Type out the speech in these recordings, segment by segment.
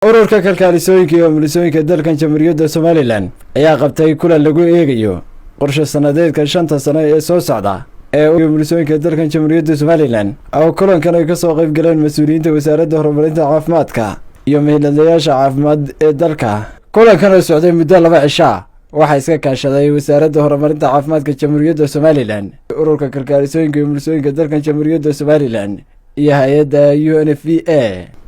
ururka kalkaalisooyinka iyo umulisooyinka dalkan Jamhuuriyadda Somaliland ayaa qabtay kulan lagu eegayo qorshe sanadeedka 5 sano ee soo socda ee umulisooyinka dalkan Jamhuuriyadda Somaliland oo kulankan ay ka soo qayb galeen mas'uuliyiinta wasaaradda horumarinta caafimaadka iyo meelayaasha caafimaad ee dalka. kulankan oo socday muddo 2 cisho waxaa iska kaashaday wasaaradda horumarinta caafimaadka Jamhuuriyadda Somaliland, ururka kalkaalisooyinka iyo umulisooyinka dalkan Jamhuuriyadda Somaliland iyo hay'adda UNFPA.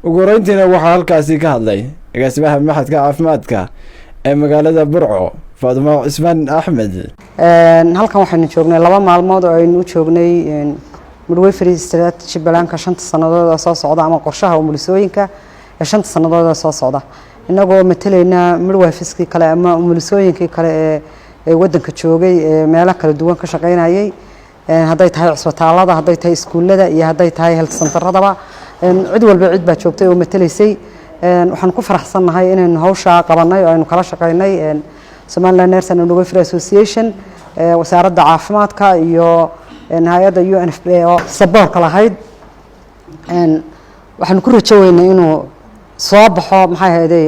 ugu horeyntiina waxaa halkaasi ka hadlay agaasimaha maxadka caafimaadka ee magaalada Burco, Faadimo Cismaan Axmed. halkan waxaanu joognay 2 maalmood oo aynu joognay midwifery strategy balaanka 5 sanadood oo soo socda ama qorshaha umulisooyinka ee 5 sanadood oo soo socda. inagoo matalayna midwiferskii kale ama umulisooyinkii kale ee wadanka joogay ee meelo kala duwan ka shaqeynayay, hadday tahay cusbitaalada, hadday tahay iskuulada iyo hadday tahay health centeradaba, cid walba cid baa joogtay oo matalaysay. waxaan ku faraxsanahay inaynu hawsha qabanay oo aynu kala shaqeynay Somaliland Nurse and Midwifery Association, wasaaradda caafimaadka iyo hay'adda UNFPA oo saboorka lahayd. waxaan ku rajaynaynaa inuu soo baxo maxay ahaydey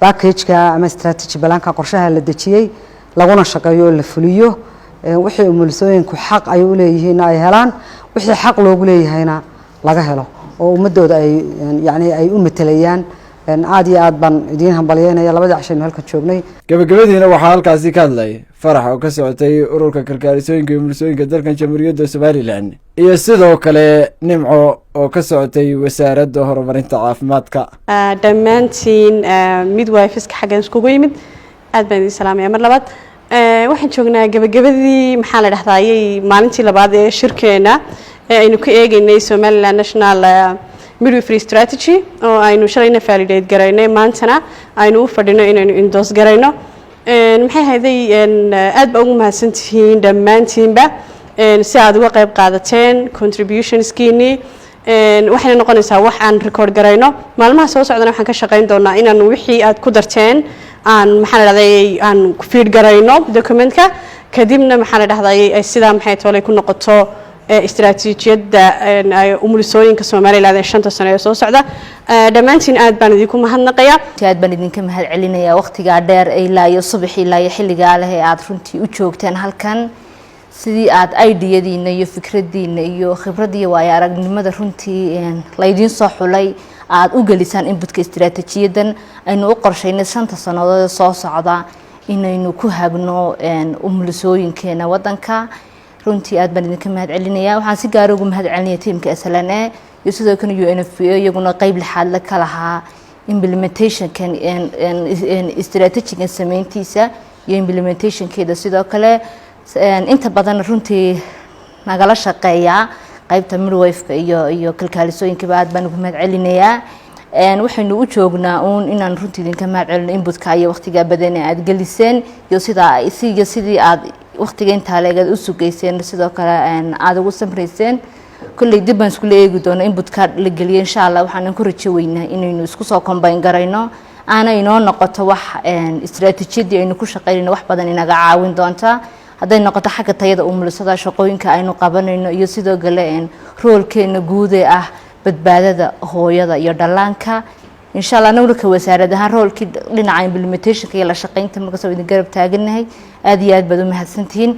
package-ka ama strategy balaanka qorshaha la dejiyay laguna shaqeeyo la fuliyo. wixii umulisooyinku xaq ay u leeyihiin ay helaan, wixii xaq loogu leeyahayna laga helo oo ummadooda ay u matalayaan. aad iyo aad baan idiin hambalyeynaya 2 cisho halka joognay. gabagabadiina waxaa halkaasi ka hadlay farax oo ka socotay ururka kalkaalisooyinka iyo umulisooyinka dalkan Jamhuuriyadda Somaliland iyo sidoo kale Nimco oo ka socotay wasaaradda horumarinta caafimaadka. dhammaantiin midwiferska xaggan iskugu yimid aad baan idin salaamayaa mar labaad. waxaan joognaa gabagabadii maxaa la dhahdayay maalintii labaad ee shirkeena ee aynu ka eegaynay Somaliland National Midwifery Strategy oo aynu shalayna validate garaynay, maantana aynu u fadhino inaynu endorse garayno. maxay ahaydey aad baa ugu mahadsantihiin dhammaantiinba si aad uga qayb qaadateen contributionskiinii. waxayna noqonaysaa wax aan record garayno. maalmaha soo socdana waxaan ka shaqayn doonaa inaan wixii aad ku darteen aan maxaa la dhahday aan feed garayno documentka, kadibna maxaa la dhahday sidaa maxay toolay ku noqoto istiraatiijiyadda umulisooyinka Somaliland ee 5 sano ee soo socda. dhammaantiin aad baan idinku mahadnaqayaa. aad baan idinka mahad celinayaa waqtiga dheer ilaa iyo subax ilaa iyo xilliga leh ee aad runtii u joogteen halkan, sidii aad ideyadiina iyo fikradiina iyo khibradii waaya aragnimada runtii laydin soo xulay aad u gelisaan inputka istiraatiijiyadan aynu u qorsheynay 5 sanadood soo socda inaynu ku hagno umulisooyinkeena wadanka. runtii aad baan idinka mahad celinayaa. waxaan si gaar ah ugu mahad celinayaa teamka SLNA iyo sidoo kale UNFPA iyaguna qayb lixaad la kala lahaa implementationkan istiraatiijigan sameyntiisa iyo implementationkeeda. sidoo kale inta badan runtii nagala shaqeeya qaybta midwife iyo kalkaalisooyinka aad baan ugu mahad celinayaa. waxaynu u joognaa inaan runtii idinka mahad celino inputka iyo waqtiga badan ee aad geliseen iyo sidii aad waqtiga inta leeyahay u sugeyseen, sidoo kale aad ugu samreyseen. kulli dib baan isku eegi doonaa inputka la geliyo insha Allah. waxaan ku rajaynaynaa inaynu isku soo combine garayno aana inoo noqoto wax istiraatiijiyadii aynu ku shaqeynayno wax badan inaga caawin doonta, hadday noqoto xagga tayada umulisada shaqooyinka aynu qabanayno iyo sidoo kale roolkeena guud ee ah badbaadada hooyada iyo dhallaanka. insha Allah nawlka wasaaradda roolkii dhinaca implementationka iyo la shaqeynta marka soo idin garab taaganahay. aad iyo aad baad u mahadsantihiin.